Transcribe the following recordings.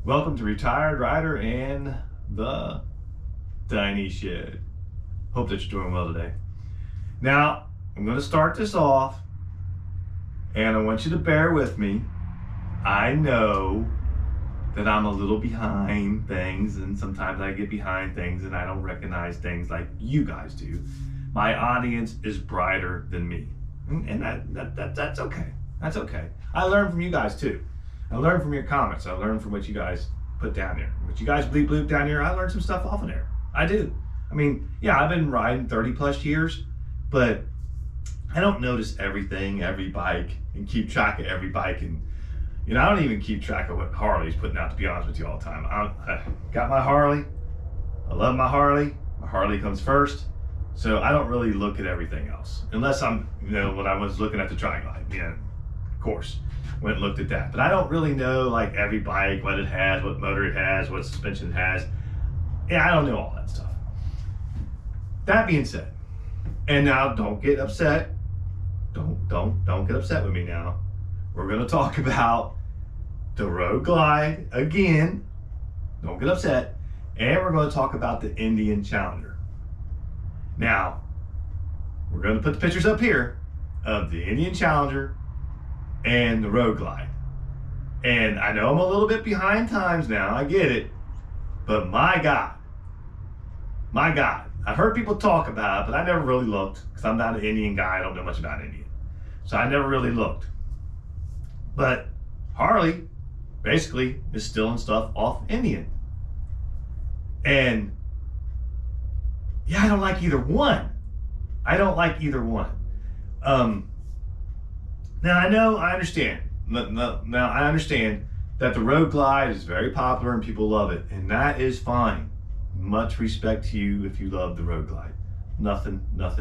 Welcome to Retired Rider and the Tiny Shed. Hope that you're doing well today. Now, I'm going to start this off, and I want you to bear with me. I know that I'm a little behind things, and sometimes I get behind things and I don't recognize things like you guys do. My audience is brighter than me, and that's okay. That's okay. I learn from you guys too. I learn from your comments. I learn from what you guys put down there. What you guys bleep bloop down here, I learned some stuff off of there. I do. I mean, yeah, I've been riding 30 plus years, but I don't notice everything, every bike, and keep track of every bike. And, I don't even keep track of what Harley's putting out, to be honest with you, all the time. I got my Harley. I love my Harley. My Harley comes first. So I don't really look at everything else. Unless I'm, when I was looking at the tri-glide, of course. Went and looked at that. But I don't really know like every bike, what it has, what motor it has, what suspension it has. Yeah, I don't know all that stuff. That being said, and now don't get upset. Don't get upset with me now. We're gonna talk about the Road Glide again. Don't get upset. And we're gonna talk about the Indian Challenger. Now, we're gonna put the pictures up here of the Indian Challenger and the Road Glide. And I know I'm a little bit behind times now, I get it, but my God, I've heard people talk about it, but I never really looked because I'm not an Indian guy, I don't know much about Indian. So I never really looked. But Harley basically is stealing stuff off Indian. And yeah, I don't like either one. Now I understand. Now I understand that the Road Glide is very popular and people love it, and that is fine. Much respect to you if you love the Road Glide. Nothing wrong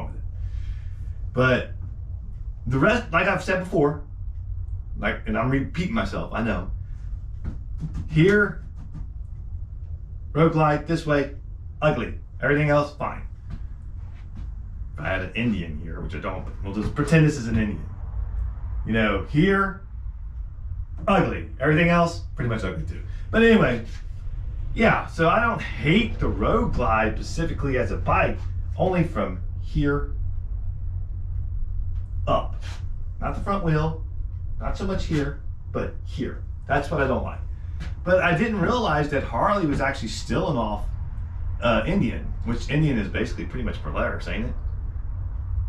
with it. But the rest, like I've said before, and I'm repeating myself, I know. Here, Road Glide this way, ugly. Everything else, fine. If I had an Indian here, which I don't, we'll just pretend this is an Indian. Here, ugly. Everything else, pretty much ugly too. But anyway, yeah, so I don't hate the Road Glide specifically as a bike, only from here up. Not the front wheel, not so much here, but here. That's what I don't like. But I didn't realize that Harley was actually stealing off Indian, which Indian is basically pretty much Polaris, ain't it?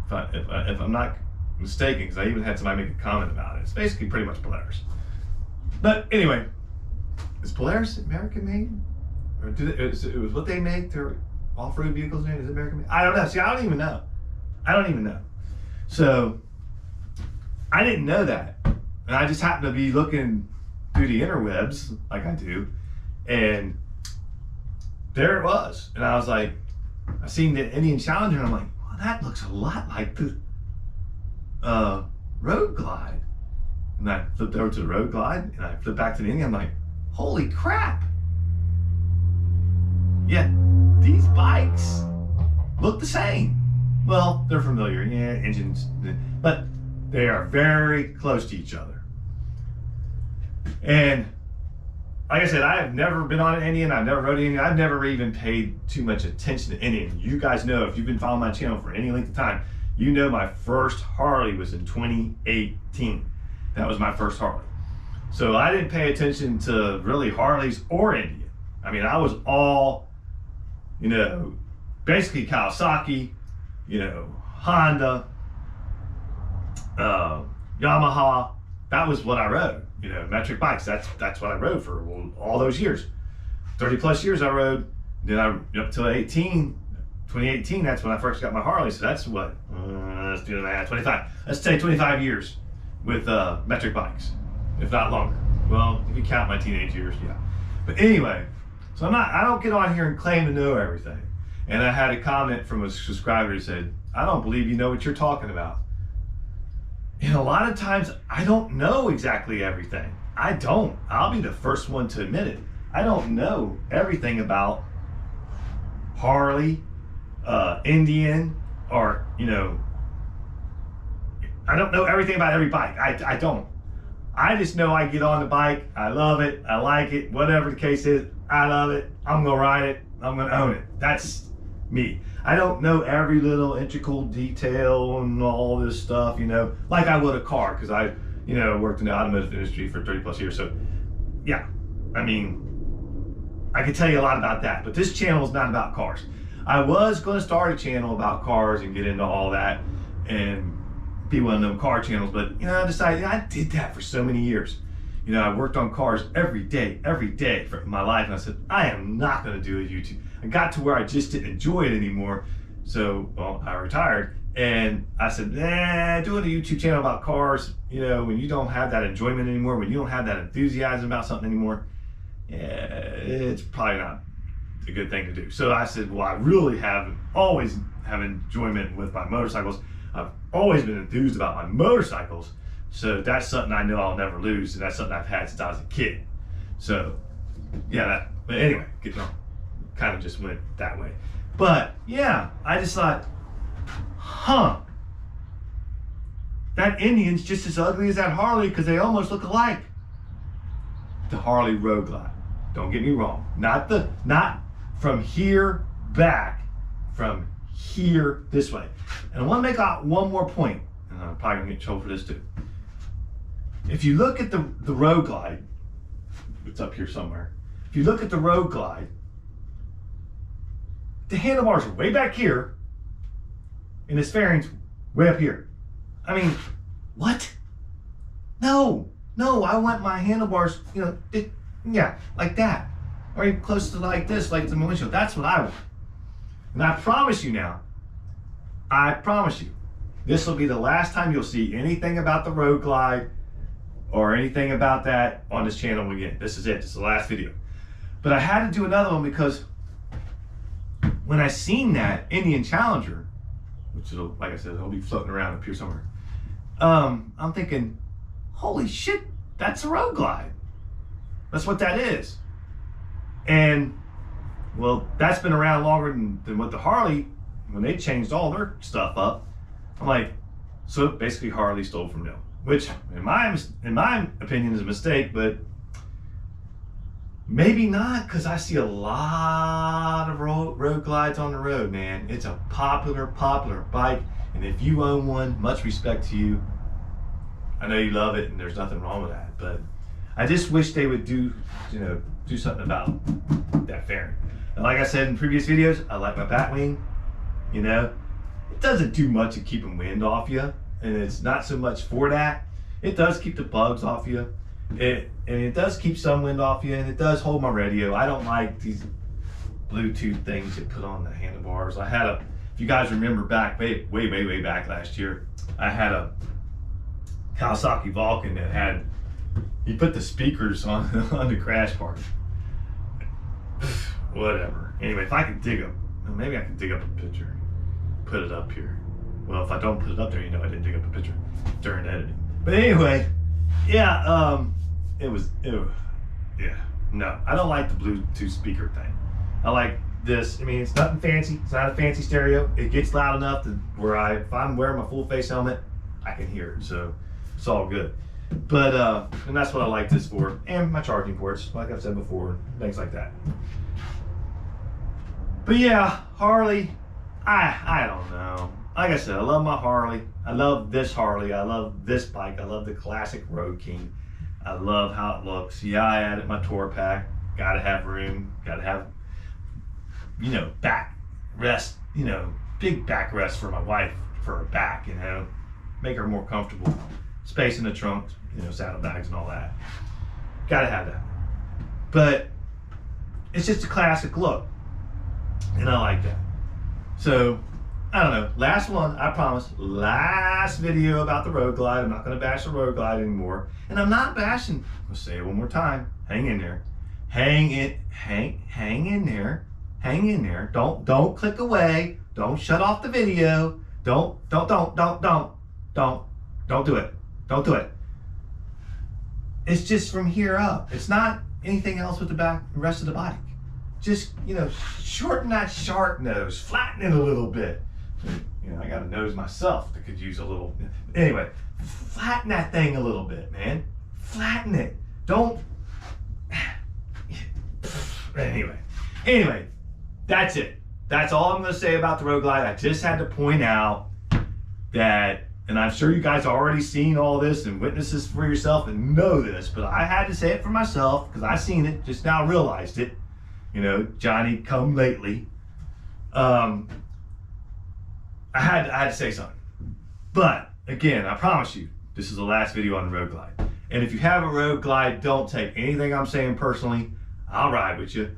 If I'm not mistaken, because I even had somebody make a comment about it. It's basically pretty much Polaris. But anyway, is Polaris American made? Or it was what they make their off-road vehicles in? Is it American made? I don't know. See, I don't even know. So I didn't know that. And I just happened to be looking through the interwebs like I do. And there it was. And I was like, I seen the Indian Challenger and I'm like, that looks a lot like the Road Glide. And I flipped over to the Road Glide and I flipped back to the Indian. I'm like, holy crap. Yeah, these bikes look the same. Well, they're familiar, engines, but they are very close to each other. And like I said, I have never been on an Indian. I've never rode an Indian. I've never even paid too much attention to Indian. You guys know, if you've been following my channel for any length of time, you know my first Harley was in 2018. That was my first Harley. So I didn't pay attention to really Harleys or Indian. I mean, I was all, basically Kawasaki, Honda, Yamaha. That was what I rode. Metric bikes. That's what I rode for all those years. 30 plus years I rode. Then up till 2018, that's when I first got my Harley. So that's what, let's do the math, 25. Let's say 25 years with metric bikes, if not longer. Well, if you count my teenage years, yeah. But anyway, so I don't get on here and claim to know everything. And I had a comment from a subscriber who said, I don't believe you know what you're talking about. And a lot of times I don't know exactly everything. I don't. I'll be the first one to admit it. I don't know everything about Harley, Indian, or I don't know everything about every bike. I don't. I just know I get on the bike, I love it, I like it, whatever the case is, I love it, I'm gonna ride it, I'm gonna own it. That's me. I don't know every little integral detail and all this stuff, you know, like I would a car, because I, you know, worked in the automotive industry for 30 plus years. So yeah, I mean, I can tell you a lot about that, but this channel is not about cars. I was going to start a channel about cars and get into all that and be one of them car channels, but you know, I decided, I did that for so many years. You know, I worked on cars every day for my life, and I said, I am not going to do a YouTube. I got to where I just didn't enjoy it anymore, so, well, I retired, and I said, doing a YouTube channel about cars, you know, when you don't have that enjoyment anymore, when you don't have that enthusiasm about something anymore, yeah, it's probably not a good thing to do. So I said, well, I really always have enjoyment with my motorcycles. I've always been enthused about my motorcycles. So that's something I know I'll never lose, and that's something I've had since I was a kid. So yeah, but anyway, getting on, kind of just went that way. But yeah, I just thought, that Indian's just as ugly as that Harley, because they almost look alike. The Harley Road Glide. Don't get me wrong. Not from here back, from here this way. And I want to make out one more point, and I'm probably gonna get in trouble for this too. If you look at the Road Glide, it's up here somewhere. If you look at the Road Glide, the handlebars are way back here, and this fairing's way up here. I mean, what? No, I want my handlebars, you know, yeah, like that. Or even close to like this, like the windshield. That's what I want. And I promise you now, I promise you, this will be the last time you'll see anything about the Road Glide or anything about that on this channel again. This is it, this is the last video. But I had to do another one because when I seen that Indian Challenger, which is, like I said, it'll be floating around up here somewhere, I'm thinking, holy shit, that's a Road Glide. That's what that is. And well, that's been around longer than what the Harley, when they changed all their stuff up. I'm like, so basically Harley stole from them, which in my opinion is a mistake, but maybe not, because I see a lot of road glides on the road, man. It's a popular bike, and if you own one, much respect to you. I know you love it, and there's nothing wrong with that, but I just wish they would do something about that fairing. And like I said in previous videos, I like my bat wing. You know, it doesn't do much of keeping wind off you, and it's not so much for that. It does keep the bugs off you. It does keep some wind off you, and it does hold my radio. I don't like these Bluetooth things that put on the handlebars. I had if you guys remember back, way back last year, I had a Kawasaki Vulcan that had, you put the speakers on the crash part. Whatever. Anyway, if I could dig up, maybe I can dig up a picture, put it up here. Well, if I don't put it up there, you know I didn't dig up a picture during editing. But anyway, yeah, yeah, no, I don't like the Bluetooth speaker thing. I like this. I mean, it's nothing fancy. It's not a fancy stereo. It gets loud enough to where if I'm wearing my full face helmet, I can hear it. So it's all good. But and that's what I like this for, and my charging ports, like I've said before, things like that. But yeah, Harley, I don't know. Like I said, I love my Harley. I love this Harley. I love this bike. I love the classic Road King. I love how it looks. Yeah, I added my tour pack. Gotta have room. Gotta have, back rest. Big back rest for my wife, for her back. Make her more comfortable. Space in the trunk. Saddlebags and all that. Gotta have that. But it's just a classic look, and I like that. So I don't know. Last one, I promise. Last video about the Road Glide. I'm not going to bash the Road Glide anymore. And I'm not bashing. I'll say it one more time. Hang in there. Hang in there. Hang in there. Don't click away. Don't shut off the video. Don't do it. Don't do it. It's just from here up. It's not anything else with the rest of the bike. Just, shorten that shark nose, flatten it a little bit. I got a nose myself that could use a little. Anyway, flatten that thing a little bit, man. flatten it. Don't. Anyway, that's it. That's all I'm going to say about the Road Glide. I just had to point out that, and I'm sure you guys already seen all this and witnessed this for yourself and know this, but I had to say it for myself because I seen it, just now realized it. You know, Johnny come lately. I had to say something. But again, I promise you, this is the last video on the Road Glide. And if you have a Road Glide, don't take anything I'm saying personally. I'll ride with you.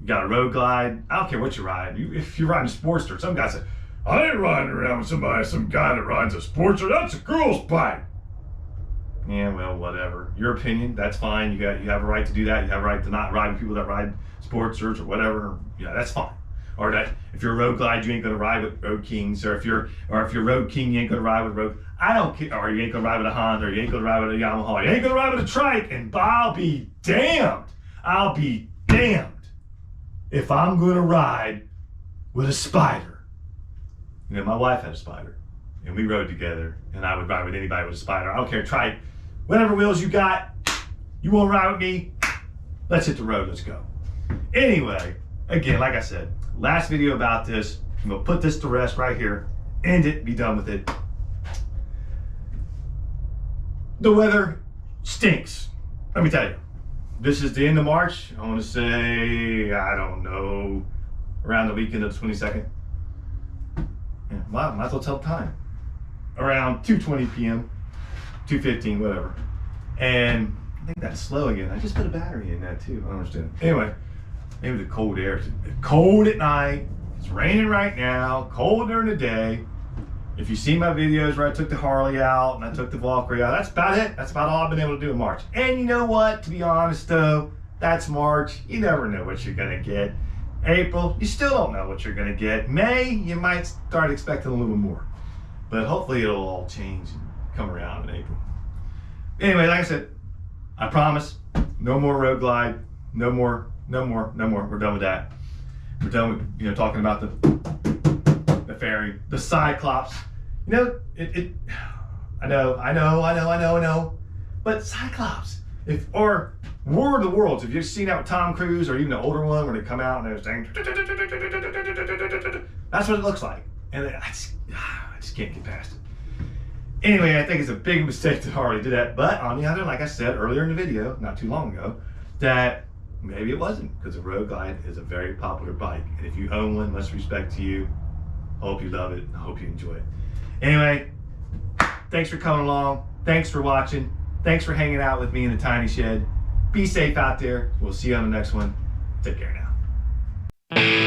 You got a Road Glide, I don't care what you ride. If you're riding a Sportster, some guy said, I ain't riding around with some guy that rides a Sportster, that's a girl's bike. Yeah, well, whatever. Your opinion, that's fine. You have a right to do that. You have a right to not ride with people that ride Sportsters or whatever. Yeah, that's fine. Or that if you're a Road Glide, you ain't gonna ride with Road Kings, or if you're Road King, you ain't gonna ride with Road. I don't care. Or you ain't gonna ride with a Honda, or you ain't gonna ride with a Yamaha, you ain't gonna ride with a trike, and I'll be damned. I'll be damned if I'm gonna ride with a Spider. You know, my wife had a Spider, and we rode together, and I would ride with anybody with a Spider. I don't care, trike, whatever wheels you got, you wanna ride with me? Let's hit the road, let's go. Anyway, again, like I said, last video about this. I'm gonna put this to rest right here, end it, be done with it. The weather stinks. Let me tell you, this is the end of March. I want to say, I don't know, around the weekend of the 22nd. Yeah, well, I might as well tell the time. Around 2:20 p.m., 2:15, whatever. And I think that's slow again. I just put a battery in that too. I don't understand. Anyway, maybe the cold air. It's cold at night. It's raining right now. Cold during the day. If you see my videos where I took the Harley out and I took the Valkyrie out, that's about it. That's about all I've been able to do in March. And you know what? To be honest though, that's March. You never know what you're gonna get. April, you still don't know what you're gonna get. May, you might start expecting a little more. But hopefully it'll all change and come around in April. Anyway, like I said, I promise, no more Road Glide, no more. We're done with that. We're done with, talking about the fairy, the Cyclops. I know. But Cyclops, or War of the Worlds, if you've seen that with Tom Cruise or even the older one where they come out and they're saying, that's what it looks like. And I just can't get past it. Anyway, I think it's a big mistake to already do that. But on the other, like I said earlier in the video, not too long ago, that maybe it wasn't, because the Road Glide is a very popular bike. And if you own one, much respect to you. Hope you love it. I hope you enjoy it. Anyway, thanks for coming along. Thanks for watching. Thanks for hanging out with me in the tiny shed. Be safe out there. We'll see you on the next one. Take care now.